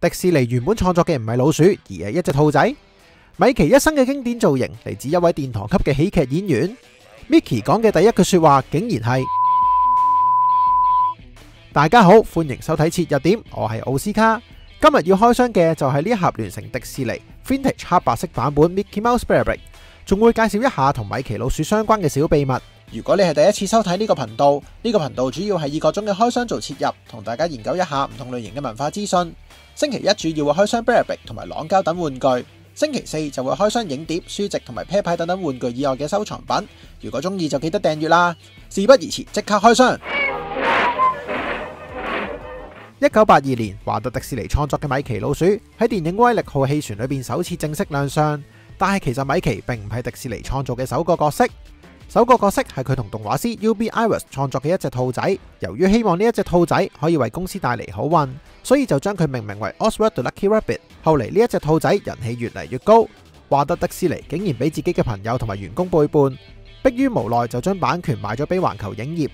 迪士尼原本創作嘅唔係老鼠，而係一隻兔仔。米奇一生嘅經典造型嚟自一位殿堂級嘅喜劇演員。Mickey 講嘅第一句說話竟然係：大家好，歡迎收睇切入點，我係奧斯卡。今日要開箱嘅就係呢一盒聯成迪士尼 Vintage 黑白色版本 Mickey Mouse Bear-Brick， 仲會介紹一下同米奇老鼠相關嘅小秘密。如果你係第一次收睇呢個頻道，呢個頻道主要係以各種嘅開箱做切入，同大家研究一下唔同類型嘅文化資訊。星期一主要會開箱 Bear-Brick 同埋朗膠等玩具，星期四就會開箱影碟、書籍同埋啤牌等等玩具以外嘅收藏品。如果中意就記得訂閱啦！事不宜遲，即刻開箱。1982年，華特迪士尼創作嘅米奇老鼠喺電影《威力號》戲船裏邊首次正式亮相，但係其實米奇並唔係迪士尼創造嘅首個角色。首個角色係佢同動畫師 Ub Iwerks 創作嘅一隻兔仔。由於希望呢一隻兔仔可以為公司帶嚟好運，所以就將佢命名為 Oswald the Lucky Rabbit。後嚟呢一隻兔仔人氣越嚟越高，華特迪士尼竟然俾自己嘅朋友同埋員工背叛，迫於無奈就將版權賣咗俾環球影業。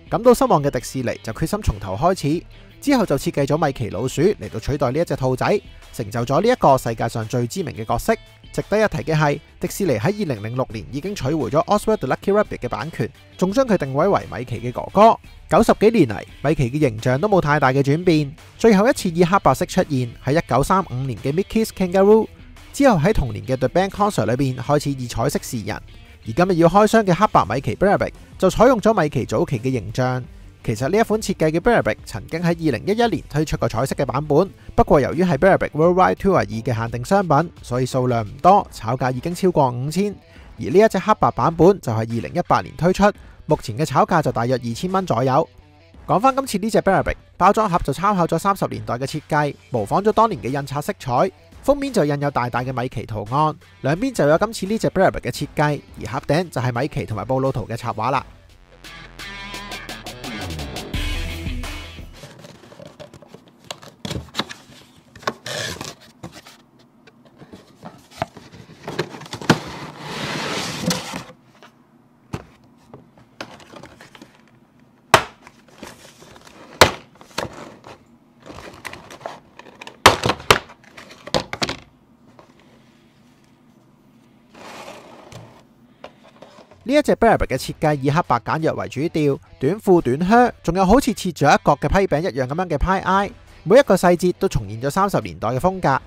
感到失望嘅迪士尼就決心從頭開始，之後就設計咗米奇老鼠嚟到取代呢一隻兔仔，成就咗呢一個世界上最知名嘅角色。值得一提嘅係，迪士尼喺2006年已經取回咗 Oswald the Lucky Rabbit 嘅版權，仲將佢定位為米奇嘅哥哥。90幾年嚟，米奇嘅形象都冇太大嘅轉變，最後一次以黑白色出現喺1935年嘅 Mickey's Kangaroo， 之後喺同年嘅 The Band Concert 裏邊開始以彩色示人。而今日要開箱嘅黑白米奇 Bear-Brick 就採用咗米奇早期嘅形象。其實呢一款設計嘅 Bear-Brick 曾經喺2011年推出過彩色嘅版本，不過由於係 Bear-Brick Worldwide Tour 2嘅限定商品，所以數量唔多，炒價已經超過5000。而呢一隻黑白版本就係2018年推出，目前嘅炒價就大約2000蚊左右。講翻今次呢隻 Bear-Brick， 包裝盒就參考咗30年代嘅設計，模仿咗當年嘅印刷色彩，封面就印有大大嘅米奇圖案，兩邊就有今次呢隻 Bear-Brick 嘅設計，而盒頂就係米奇同埋布魯圖嘅插畫啦。呢一隻 Bear-Brick 嘅設計以黑白簡約為主調，短褲短靴，仲有好似切咗一角嘅批餅一樣咁樣嘅 pie eye， 每一個細節都重現咗30年代嘅風格。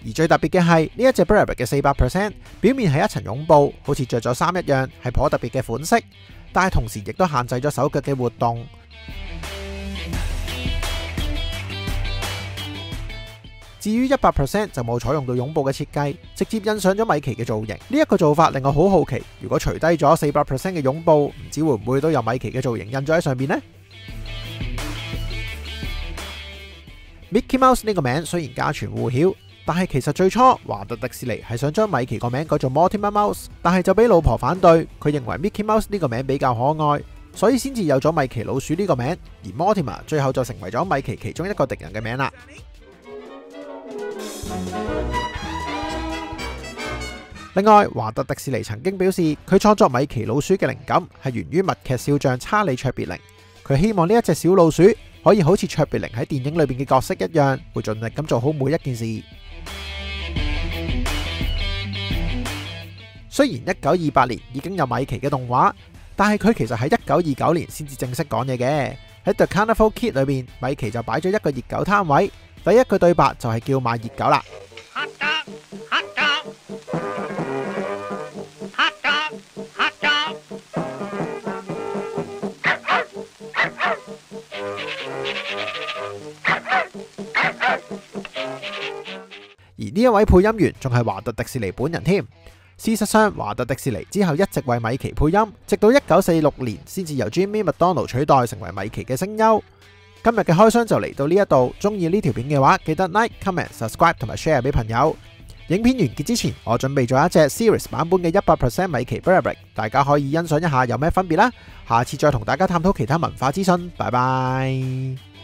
而最特別嘅係呢一隻 Bear-Brick 嘅400%， 表面係一層絨布，好似着咗衫一樣，係頗特別嘅款式，但係同時亦都限制咗手腳嘅活動。至於100% 就冇採用到絨布嘅設計，直接印上咗米奇嘅造型。呢一個做法令我好好奇，如果除低咗400% 嘅絨布，唔知會唔會都有米奇嘅造型印咗喺上邊呢？ Mickey Mouse 呢個名雖然家傳戶曉，但係其實最初華特迪士尼係想將米奇個名改做 Mortimer Mouse， 但係就俾老婆反對，佢認為 Mickey Mouse 呢個名比較可愛，所以先至有咗米奇老鼠呢個名，而 Mortimer 最後就成為咗米奇其中一個敵人嘅名啦。另外，華特迪士尼曾經表示，佢創作米奇老鼠嘅靈感係源於默劇笑匠查理卓別靈。佢希望呢一隻小老鼠可以好似卓別靈喺電影裏邊嘅角色一樣，會盡力咁做好每一件事。雖然1928年已經有米奇嘅動畫，但係佢其實喺1929年先至正式講嘢嘅。喺 The Carnival Kid 裏邊，米奇就擺咗一個熱狗攤位，第一句對白就係叫賣熱狗啦。而呢一位配音員仲係華特迪士尼本人添。事實上，華特迪士尼之後一直為米奇配音，直到1946年先至由 Jimmy McDonald 取代成為米奇嘅聲優。今日嘅開箱就嚟到呢一度，中意呢條片嘅話，記得 like、comment、subscribe 同埋 share 俾朋友。影片完結之前，我準備咗一隻 Series 版本嘅100% 米奇 Bear-Brick， 大家可以欣賞一下有咩分別啦。下次再同大家探討其他文化資訊，拜拜。